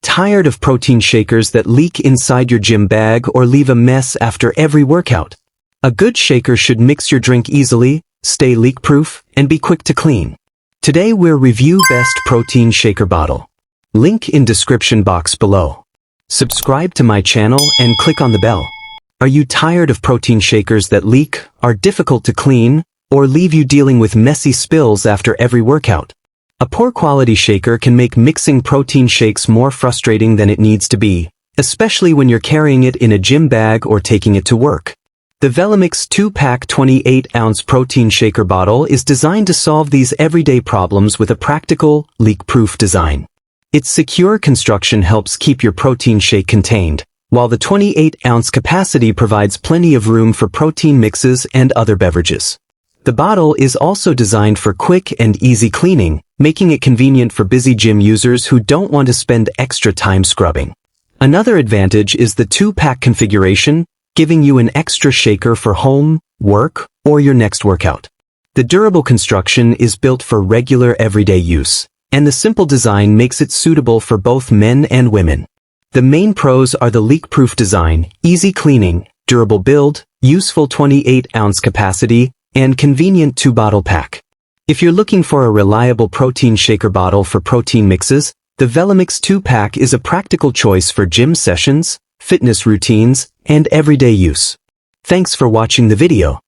Tired of protein shakers that leak inside your gym bag or leave a mess after every workout? A good shaker should mix your drink easily, stay leak-proof, and be quick to clean. Today we'll review Best Protein Shaker Bottle. Link in description box below. Subscribe to my channel and click on the bell. Are you tired of protein shakers that leak, are difficult to clean, or leave you dealing with messy spills after every workout? A poor quality shaker can make mixing protein shakes more frustrating than it needs to be, especially when you're carrying it in a gym bag or taking it to work. The Relavent 2-pack 28-ounce protein shaker bottle is designed to solve these everyday problems with a practical, leak-proof design. Its secure construction helps keep your protein shake contained, while the 28-ounce capacity provides plenty of room for protein mixes and other beverages. The bottle is also designed for quick and easy cleaning, making it convenient for busy gym users who don't want to spend extra time scrubbing. Another advantage is the 2-pack configuration, giving you an extra shaker for home, work, or your next workout. The durable construction is built for regular everyday use, and the simple design makes it suitable for both men and women. The main pros are the leak-proof design, easy cleaning, durable build, useful 28-ounce capacity, and convenient 2-bottle pack. If you're looking for a reliable protein shaker bottle for protein mixes, the Relavent 2-pack is a practical choice for gym sessions, fitness routines, and everyday use. Thanks for watching the video.